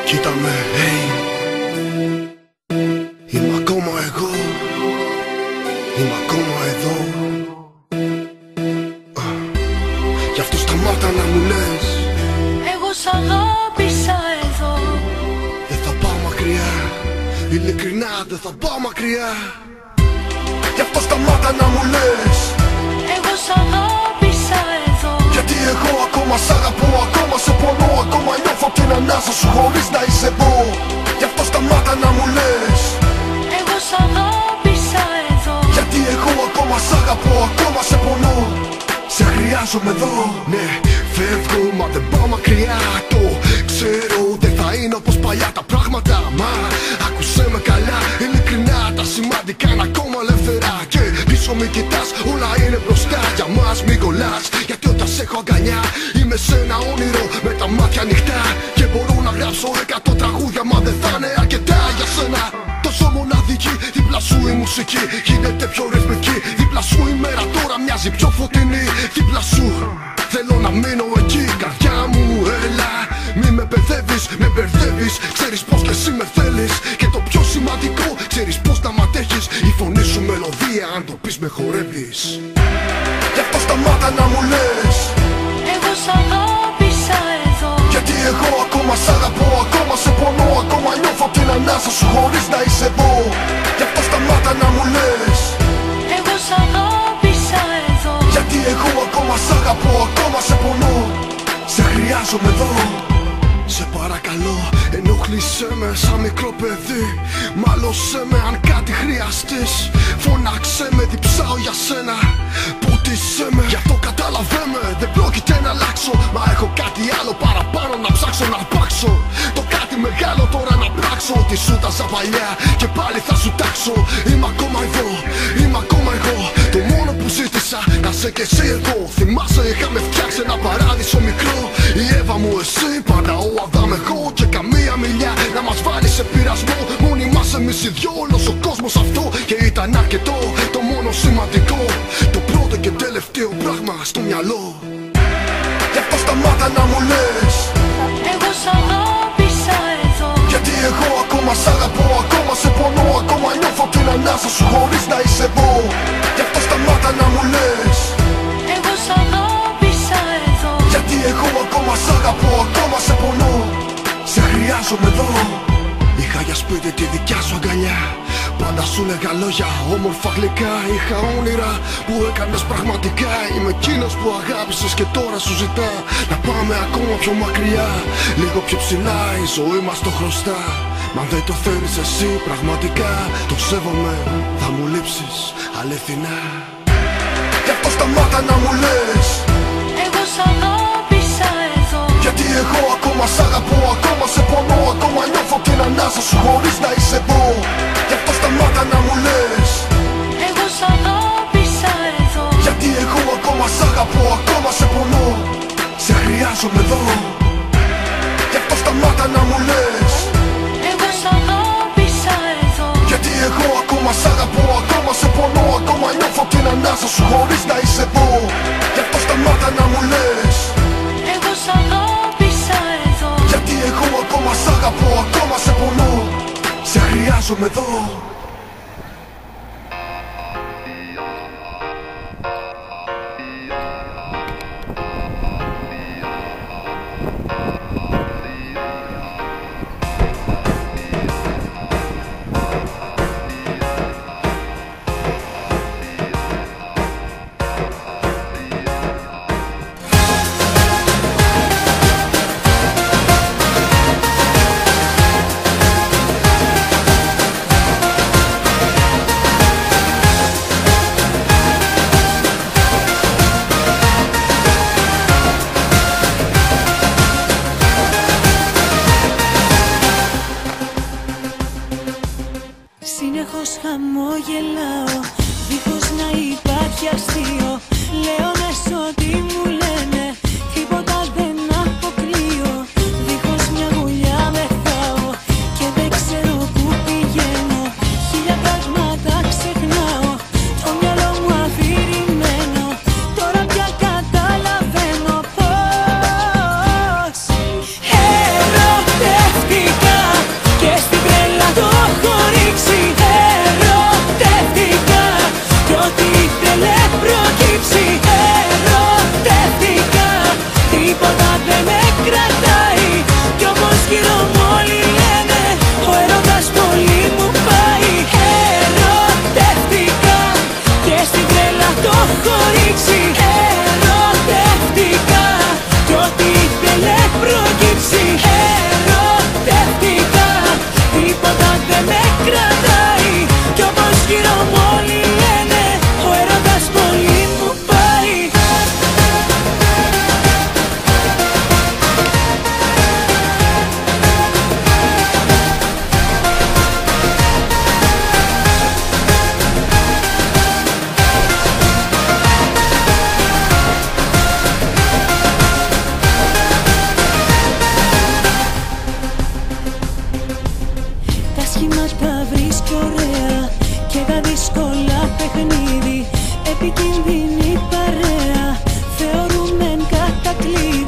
Κοίτα με, hey. Είμαι ακόμα εγώ. Είμαι ακόμα εδώ. Γι' αυτό σταμάτα να μου λες. Εγώ σ' αγάπησα εδώ. Δεν θα πάω μακριά. Ειλικρινά δεν θα πάω μακριά. Γι' αυτό σταμάτα να μου λες. Εγώ σ' αγάπησα εδώ. Γιατί εγώ ακόμα σ' αγαπώ, ακόμα σε πονώ, ακόμα νιώθω την ανάσα σου χωρίς να είσαι εδώ. Γι' αυτό σταμάτα να μου λες. Εγώ σ' αγάπησα εδώ. Γιατί εγώ ακόμα σ' αγαπώ, ακόμα σε πονώ. Σε χρειάζομαι εδώ. Ναι, φεύγω μα δεν πάω μακριά. Το ξέρω δεν θα είναι όπως παλιά τα πράγματα. Μα άκουσέ με καλά, ειλικρινά τα σημαντικά είναι ακόμα ελεύθερα. Και πίσω μη κοιτάς, όλα είναι μπροστά. Για μας μη κολλάς, γιατί όταν σε έχω αγκαλιά είμαι σε ένα όνειρο με τα μάτια ανοιχτά. Και μπορώ να γράψω 100 τραγούδια, μα δεν θα είναι αρκετά για σένα. Τόσο μοναδική, δίπλα σου η μουσική γίνεται πιο ρυθμική. Δίπλα σου η μέρα τώρα μοιάζει πιο φωτεινή. Δίπλα σου θέλω να μείνω εκεί. Καρδιά μου έλα, μη με παιδεύεις, με μπερδεύεις. Ξέρεις πως και εσύ με θέλεις. Και το πιο σημαντικό, ξέρεις πως να μ' αντέχεις. Η φωνή σου μελωδία, αν το πεις με χορεύεις. Γι' αυτό σταμάτα να μου λες. Εγώ σ' αγάπησα εδώ. Γιατί εγώ ακόμα σ' αγαπώ, ακόμα σε πονώ, ακόμα νιώθω την ανάσα σου χωρίς να είσαι εδώ. Γι' αυτό σταμάτα να μου λες. Εγώ σ' αγάπησα εδώ. Γιατί εγώ ακόμα σ' αγαπώ, ακόμα σε πονώ. Σε χρειάζομαι εδώ. Σε παρακαλώ, ενοχλήσέ με σαν μικρό παιδί. Μάλωσέ με αν κάτι χρειαστείς. Φώναξέ με, διψάω για σένα. Ποτίσέ με, γι' αυτό κατάλαβέ με. Δεν πρόκειται να αλλάξω, μα έχω κάτι άλλο παραπάνω να ψάξω να αρπάξω. Το κάτι μεγάλο τώρα να πράξω. Ότι σου τάζα παλιά και πάλι θα σου τάξω. Είμαι ακόμα εδώ, είμαι ακόμα εγώ. Το μόνο που ζήτησα, να σε κι εσύ εγώ. Θυμάσαι είχαμε φτιάξει ένα παράδεισο μικρό. Η Εύα μου εσύ, πάντα ο Αδάμ εγώ. Και καμία μιλιά να μας βάλει σε πειρασμό. Μόνοι μας εμείς οι δυο, όλος ο κόσμος αυτό. Και ήταν αρκετό, το μόνο σημαντικό. Το πρώτο και τελευταίο πράγμα στο μυαλό. Γι' αυτό σταμάτα να μου λες. Εγώ σ' αγάπησα εδώ. Γιατί εγώ ακόμα σ' αγαπώ, ακόμα σε πονώ, ακόμα νιώθω την ανάσα σου χωρίς να είσαι εδώ. Γι' αυτό σταμάτα να μου λες. Εγώ σ' αγάπησα εδώ. Γιατί εγώ ακόμα σ' αγαπώ, ακόμα σε πονώ. Σε χρειάζομαι εδώ. Είχα για σπίτι τη δικιά σου αγκαλιά. Πάντα σου λέγα λόγια όμορφα γλυκά. Είχα όνειρα που έκανες πραγματικά. Είμαι εκείνος που αγάπησες και τώρα σου ζητά να πάμε ακόμα πιο μακριά. Λίγο πιο ψηλά, η ζωή μας το χρωστά. Μα δεν το θέλεις εσύ πραγματικά. Το σέβομαι, θα μου λείψεις αληθινά. Γι' αυτό σταμάτα να μου λες. Εγώ σ' αγάπησα εδώ. Γιατί εγώ ακόμα σ' αγαπώ, ακόμα σε πονώ, ακόμα νιώθω την ανάσα σου χωρίς να είσαι εδώ. Γι' αυτό σταμάτα να μου λες. Εγώ σ' αγάπησα εδώ. Γιατί εγώ ακόμα σ' αγαπώ, ακόμα σε πονώ. Σε χρειάζομαι εδώ. Γι' αυτό σταμάτα να μου λες. Εγώ σ' αγάπησα εδώ. Γιατί εγώ ακόμα σ' αγαπώ, ακόμα σε πονώ, ακόμα νιώθω την ανάσα σου χωρίς να είσαι εδώ. Γι' αυτό σταμάτα να μου λες. Εγώ σ' αγάπησα εδώ. Γιατί εγώ ακόμα σ' αγαπώ, ακόμα σε πονώ. Σε χρειάζομαι εδώ. ρίξει. Ερωτεύτηκα, τίποτα δεν με κρατάει. Κι όμως γύρω μου όλοι λένε ο έρωτας πολύ μου πάει. Ερωτεύτηκα και στην τρέλα το έχω ρίξει. Ερωτεύτηκα κι ό,τι ήθελε προκύψει. Ερωτεύτηκα, τίποτα δεν με κρατάει. Κι όπως γύρω μου όλοι λένε ο έρωτας πολύ μου πάει. Τα σχήματα βρίσκει ωραία και τα δύσκολα παιχνίδι. Επικίνδυνη παρέα θεωρούμεν κατακλείδη.